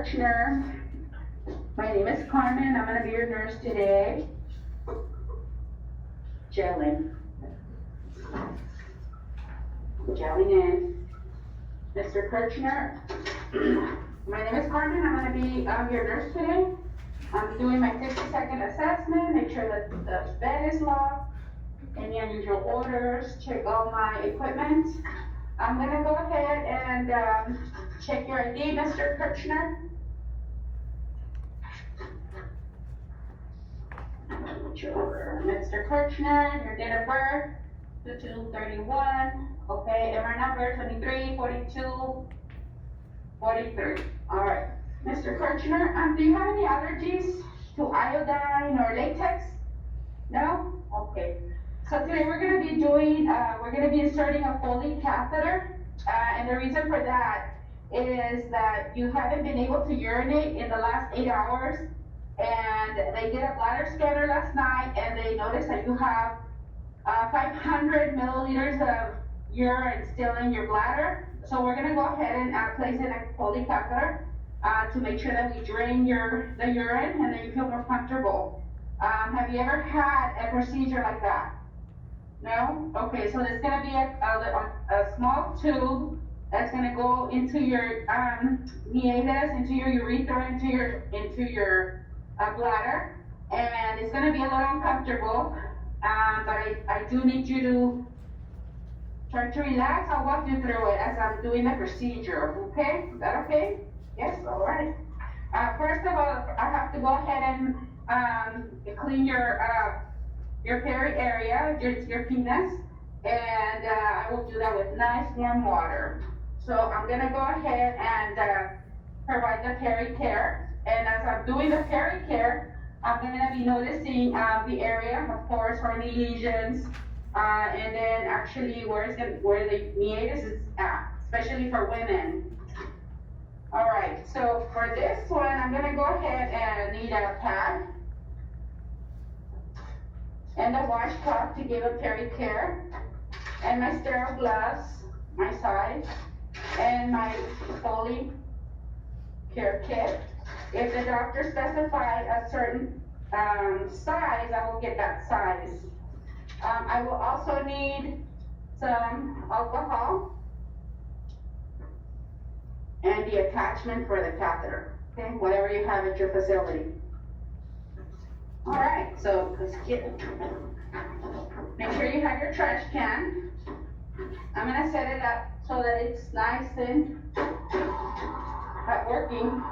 Nurse. My name is Carmen. I'm going to be your nurse today. Gelling in. Mr. Kirchner. My name is Carmen. I'm going to be your nurse today. I'm doing my 60-second assessment, make sure that the bed is locked, any unusual orders, check all my equipment. I'm going to go ahead and check your ID, Mr. Kirchner. Mr. Kirchner, your date of birth, 2231, okay, and our number 2342 43. All right, Mr. Kirchner, do you have any allergies to iodine or latex? No? Okay. So today we're going to be doing, we're going to be inserting a Foley catheter, and the reason for that is that you haven't been able to urinate in the last 8 hours, and they did a bladder scanner last night, and they noticed that you have 500 milliliters of urine still in your bladder. So we're going to go ahead and place in a Foley catheter to make sure that we drain the urine and then you feel more comfortable. Have you ever had a procedure like that? No? Okay, so there's going to be a small tube that's going to go into your meatus, into your urethra, into your bladder, and it's going to be a little uncomfortable, but I do need you to try to relax. I'll walk you through it as I'm doing the procedure, okay? Is that okay? Yes, all right. First of all, I have to go ahead and clean your peri area, your penis, and I will do that with nice warm water. So I'm gonna go ahead and provide the peri care, and as I'm doing the peri care, I'm gonna be noticing the area, of course, for any lesions, and then actually where the meatus is at, especially for women. All right, so for this one, I'm gonna go ahead and need a pad and a washcloth to give a peri care, and my sterile gloves, my size, and my Foley care kit. If the doctor specified a certain size, I will get that size. I will also need some alcohol and the attachment for the catheter, okay, whatever you have at your facility. All right, so let's make sure you have your trash can. I'm gonna set it up so that it's nice and working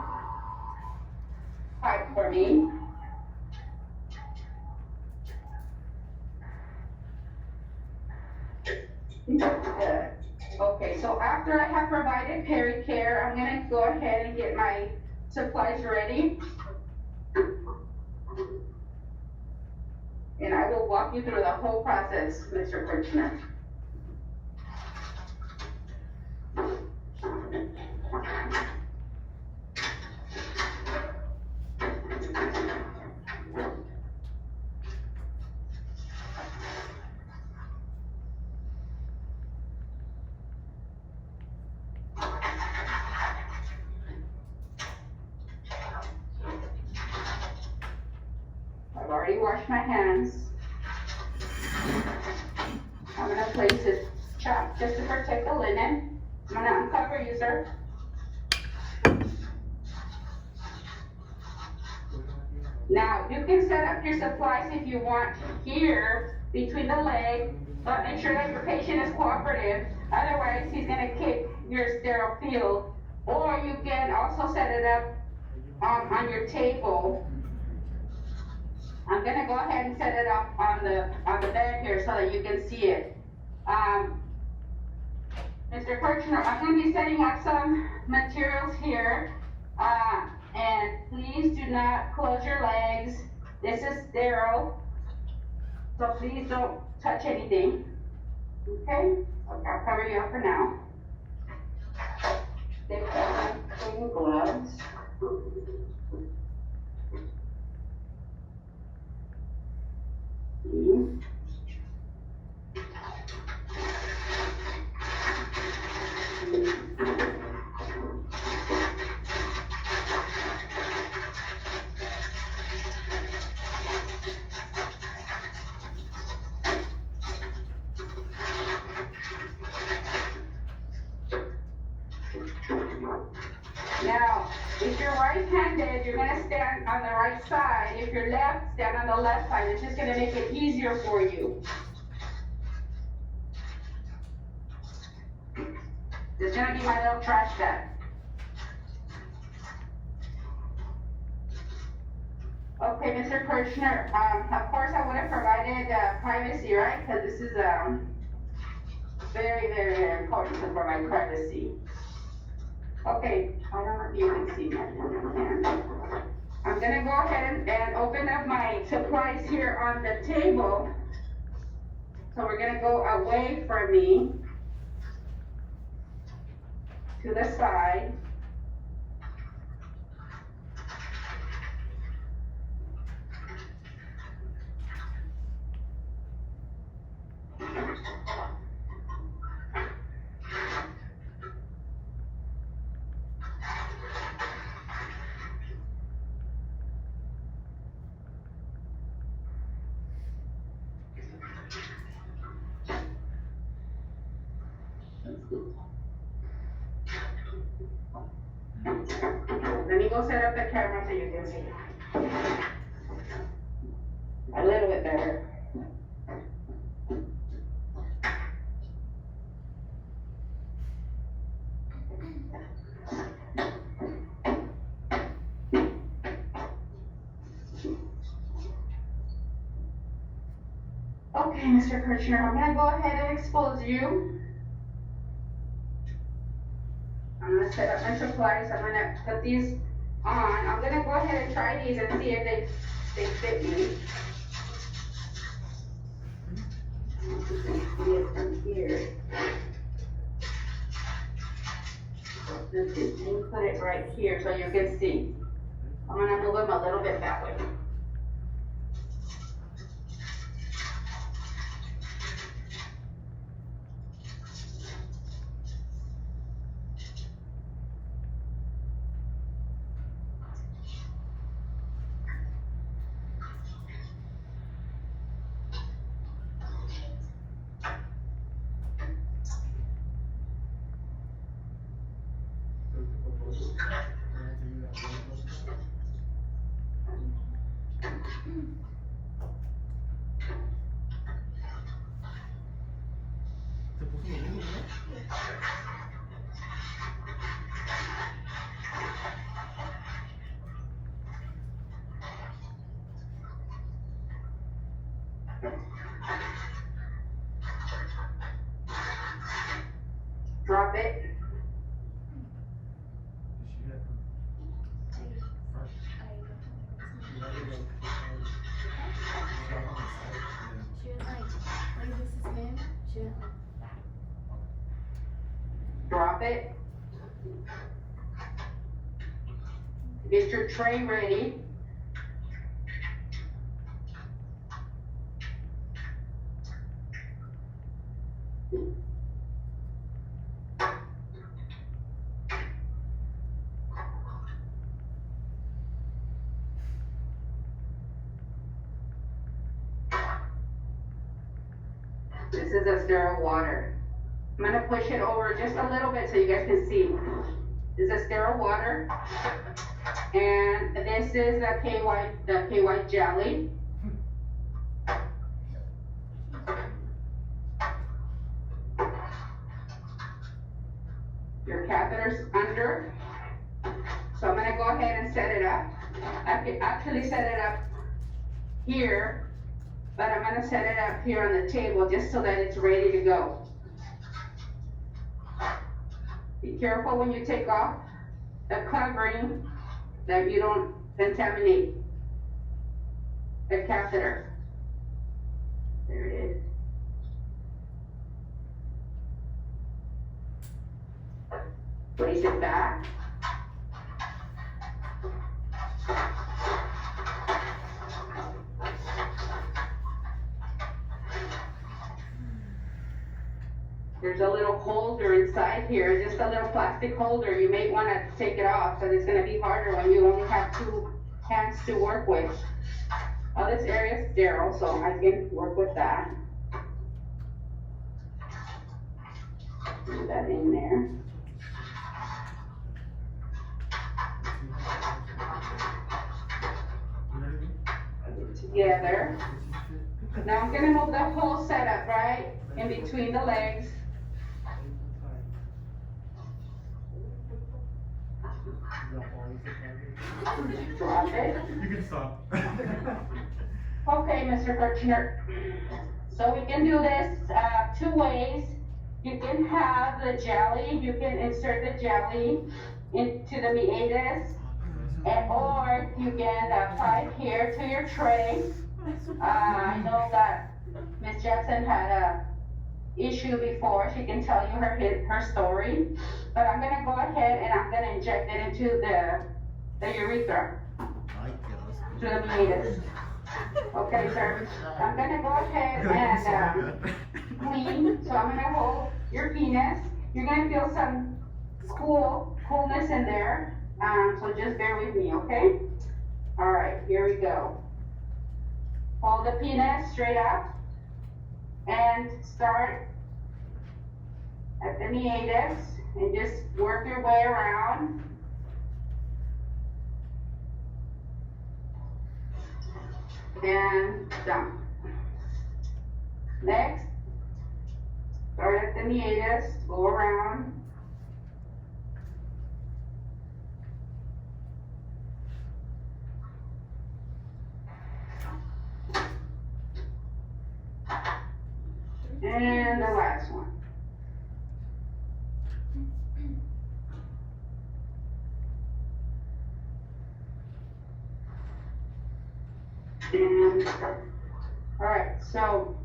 pipe for me. Good. Okay, so after I have provided peri care, I'm gonna go ahead and get my supplies ready. And I will walk you through the whole process, Mr. Kirchner. I've already washed my hands. I'm going to place this chop just to protect the linen. I'm going to uncover you, sir. Now, you can set up your supplies if you want here between the leg, but make sure that your patient is cooperative. Otherwise, he's going to kick your sterile field. Or you can also set it up on your table. I'm gonna go ahead and set it up on the bed here so that you can see it. Mr. Kirchner, I'm gonna be setting up some materials here, and please do not close your legs. This is sterile, so please don't touch anything. Okay, I'll cover you up for now. Take off my clean gloves. If you're right-handed, you're gonna stand on the right side. If you're left, stand on the left side. It's just gonna make it easier for you. It's gonna be my little trash bag. Okay, Mr. Kirchner, of course I would have provided privacy, right? Because this is very, very, very important to provide privacy. Okay, I don't know if you can see me. I'm gonna go ahead and open up my supplies here on the table. So we're gonna go away from me to the side. Let me go set up the camera so you can see. A little bit better. Okay, Mr. Kirchner, I'm gonna go ahead and expose you. I'm gonna set up my supplies. I'm gonna put these on. I'm gonna go ahead and try these and see if they fit me. You can see it from here. Let me put it right here so you can see. I'm gonna move them a little bit that way. Drop it. Drop it. Get your tray ready. This is a sterile water. I'm gonna push it over just a little bit so you guys can see. This is a sterile water. And this is the KY jelly. Your catheter's under. So I'm gonna go ahead and set it up. I could actually set it up here, but I'm gonna set it up here on the table just so that it's ready to go. Be careful when you take off the covering that you don't contaminate the catheter. There it is. Place it back. There's a little holder inside here, just a little plastic holder. You may want to take it off, so it's going to be harder when you only have two hands to work with. Oh, this area is sterile, so I can work with that. Put that in there. together. Now I'm gonna move the whole setup right in between the legs. Drop it. You can stop. Okay, Mr. Kirchner. So we can do this two ways. You can have the jelly, you can insert the jelly into the meatus, or you can apply it here to your tray. I know that Miss Jackson had a issue before. She can tell you her story. But I'm gonna go ahead and I'm gonna inject it into the urethra, to the meatus. Okay, sir. I'm gonna go ahead and clean. So I'm gonna hold your penis. You're gonna feel some coolness in there. So just bear with me, okay? All right, here we go. Hold the penis straight up and start at the meatus and just work your way around. And dump. Next, start at the meatus, go around. And the last one. And, all right, so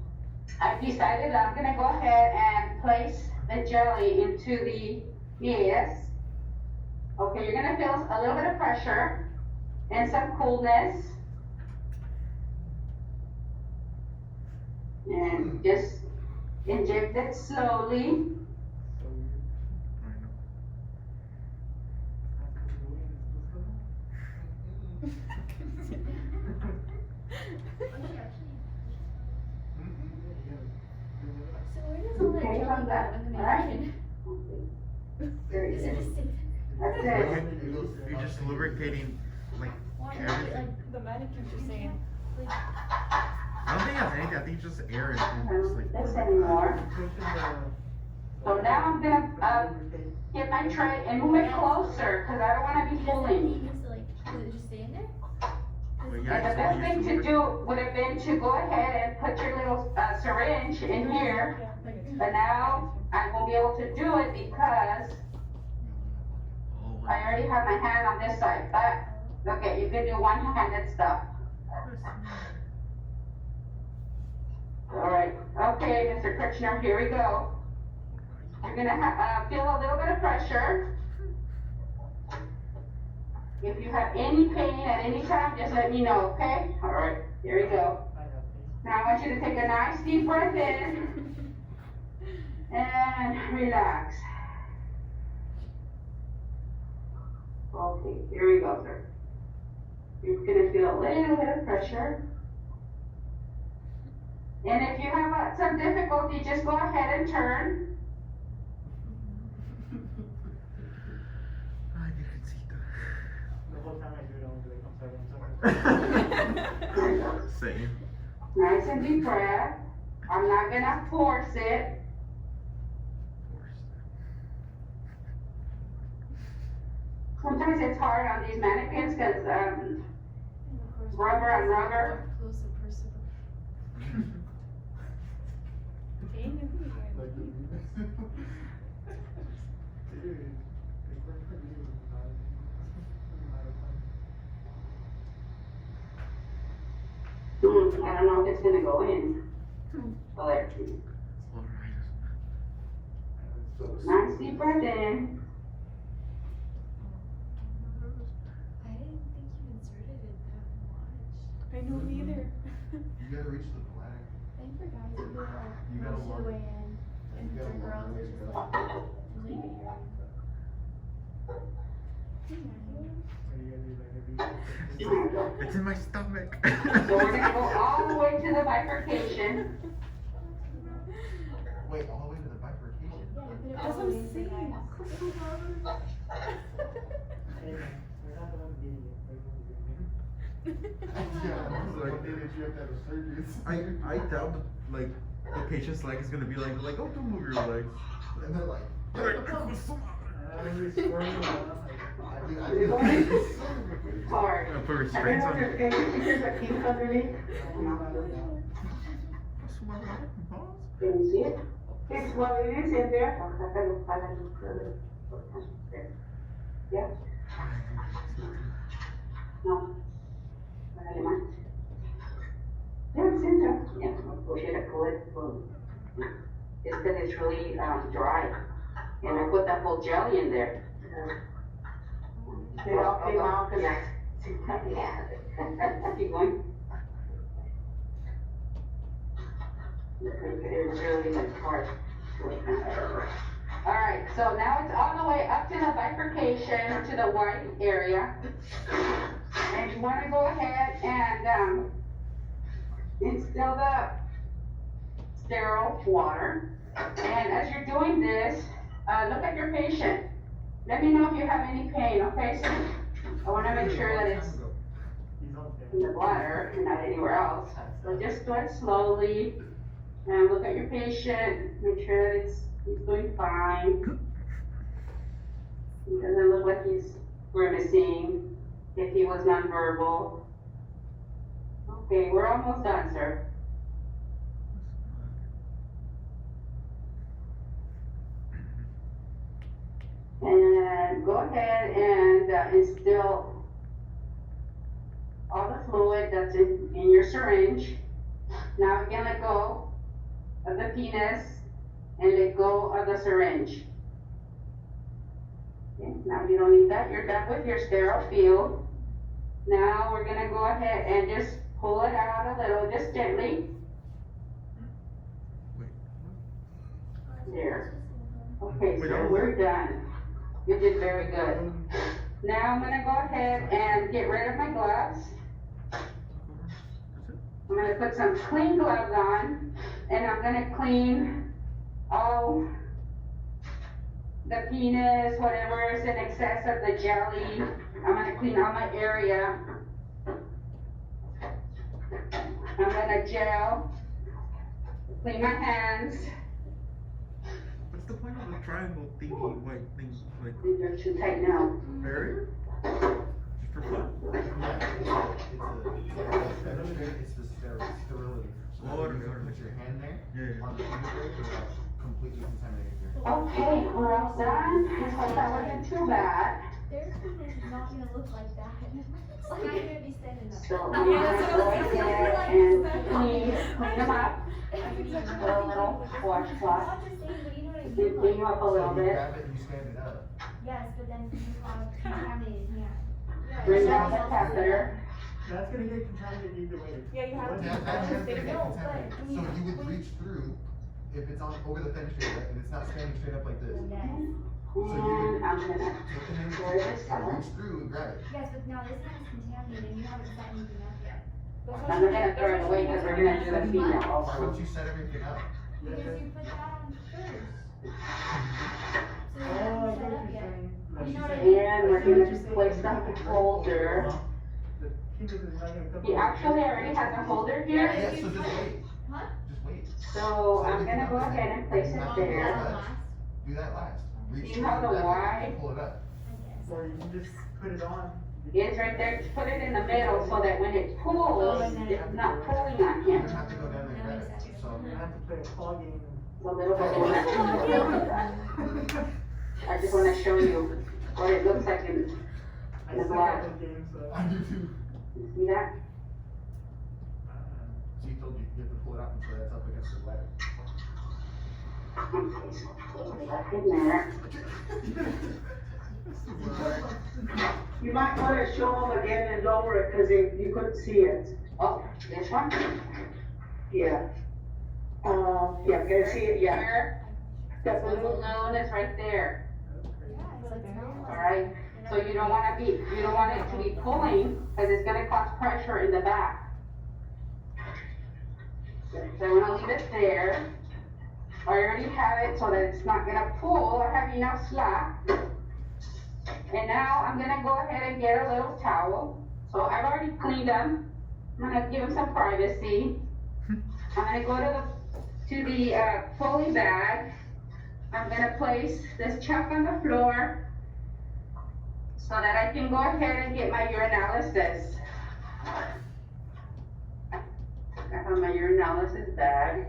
I've decided that I'm gonna go ahead and place the jelly into the meatus. Okay, you're gonna feel a little bit of pressure and some coolness. And just inject it slowly. Okay, how's that? All right. Very good. That's it. You're just lubricating, like, everything. Like the mannequins are saying, like, I don't think it has anything. I think it's just air. It's just like. This anymore. So now I'm gonna get my tray and move it closer because I don't want to be pulling. does it just stay in there? But And yeah, the best thing to do would have been to go ahead and put your little syringe in here. But now I won't be able to do it because I already have my hand on this side. But, okay, you can do one-handed stuff. All right, okay, Mr. Kirchner, here we go. You're gonna feel a little bit of pressure. If you have any pain at any time, just let me know, okay? All right, here we go. Now I want you to take a nice deep breath in and relax. Okay, here we go, sir. You're gonna feel a little bit of pressure. And if you have some difficulty, just go ahead and turn. Ay, Virgencita. The whole time I do it, I'm like, I'm sorry. Same. Nice and deep breath. I'm not gonna force it. Sometimes it's hard on these mannequins because rubber on rubber. Closer person. Okay, no, Like, dude, they work for you, I don't know if it's gonna go in. So there. Nice deep breath in. I didn't think you inserted it that much. I know neither. You gotta reach the black. I think for guys, you do like You gotta most of work. the way in, and You for gotta work girls, your way it's just through. like, usually you get your It's in my stomach. So we're gonna go all the way to the bifurcation. Wait, all the way to the bifurcation? That's what I'm saying. We're not the ones getting it, we're the ones getting it. Like, did you have to have a surgery? I doubt that, like, the patient's leg is gonna be like, oh, don't move your legs. And they're like, You're squirming around Hard. Put restraints on it. Can you see it? It's what it is in there. Yeah? No. Vale más. Yeah, it's in there. Yeah, push it, pull it, pull it. It's because it's really dry. And I put that whole jelly in there. It all came out, yeah. Yeah. Keep going. It's really like hard. Alright, so now it's all the way up to the bifurcation to the white area. And you wanna go ahead and, instill the sterile water. And as you're doing this, look at your patient. Let me know if you have any pain, okay? So I wanna make sure that it's in the bladder and not anywhere else. So just do it slowly and look at your patient, make sure that he's doing fine. He doesn't look like he's grimacing, if he was nonverbal. Okay, we're almost done, sir. And go ahead and instill all the fluid that's in your syringe. Now you can let go of the penis and let go of the syringe. Okay, now you don't need that. You're done with your sterile field. Now we're gonna go ahead and just pull it out a little, just gently. There. Okay, so we're done. You did very good. Now I'm gonna go ahead and get rid of my gloves. I'm gonna put some clean gloves on, and I'm gonna clean all the penis, whatever is in excess of the jelly. I'm gonna clean all my area. I'm gonna gel, clean my hands. What's the point of the triangle thingy white thing? Like, They're too tight now. barrier? Just for fun? It's the sterility. So Oh, that you okay. can put your hand there Yeah. on the finger without completely contaminating your hand. Okay, we're all done. I thought that wasn't too bad. Therapy is not gonna look like that. It's not gonna be standing up. So I'm gonna go ahead and clean them up. Put a little washcloth. I'm just saying, but you know what I And mean? clean you up a little So you bit. grab it and you stand it up. Yes, but then you have contaminated hand. Bring down the catheter. That's gonna get contaminated either way. Yeah, you have to. That hand's gonna get No, but contaminated. when So you- you would when- reach through, if it's on over the fenestrator and it's not standing straight up like this. Yes. And I'm gonna, Take the hand Where is this and going? reach through and grab it. Yes, but now this hand is contaminated and you haven't set anything up yet. I'm not gonna throw it away because we're gonna do the female Why also. don't you set everything up? Because you put that on first. So you Oh, I haven't get set what up you're yet. saying. You know what I mean? And we're gonna place the holder. The penis is not gonna come. He actually already has a holder here. Yeah, so just wait. Huh? Just wait. So I'm gonna go ahead and place it there. Do that last. Reach You through have and the grab it why? and pull it up. Or you can just put it on. It's right there, just put it in the middle so that when it pulls, it's not pulling on You him. don't have to go down there and grab it. So I have to play a claw game. A little bit more. I just wanna show you what it looks like in, I The suck block. at those games, so. I do too. you see that? So you told you have to pull it out and so that's up against the bladder. Okay, so put that in there. You might want to show them again and lower it, cause you couldn't see it. Oh, this one? Yeah. Yeah, can you see it? Yeah. Here, the That's blue balloon is right there, Yeah, it's like normal. alright? So you don't want it to be pulling, cause it's gonna cause pressure in the back. So I'm gonna leave it there. I already have it so that it's not gonna pull, I have enough slack. And now I'm gonna go ahead and get a little towel. So I've already cleaned them. I'm gonna give him some privacy. I'm gonna go to the Foley bag. I'm gonna place this chuck on the floor so that I can go ahead and get my urinalysis. I have my urinalysis bag,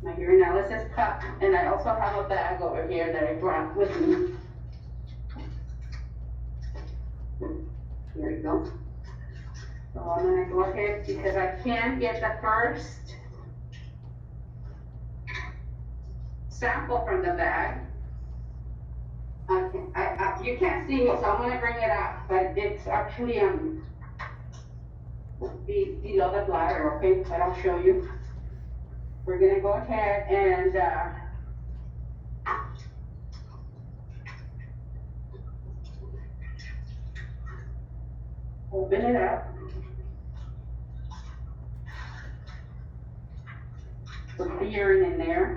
my urinalysis cup, and I also have a bag over here that I brought with me. There you go. So I'm gonna go ahead because I can get the first sample from the bag. You can't see me, so I'm gonna bring it up, but it's actually below the bladder, okay? But I'll show you. We're gonna go ahead and open it up. Put the urine in there.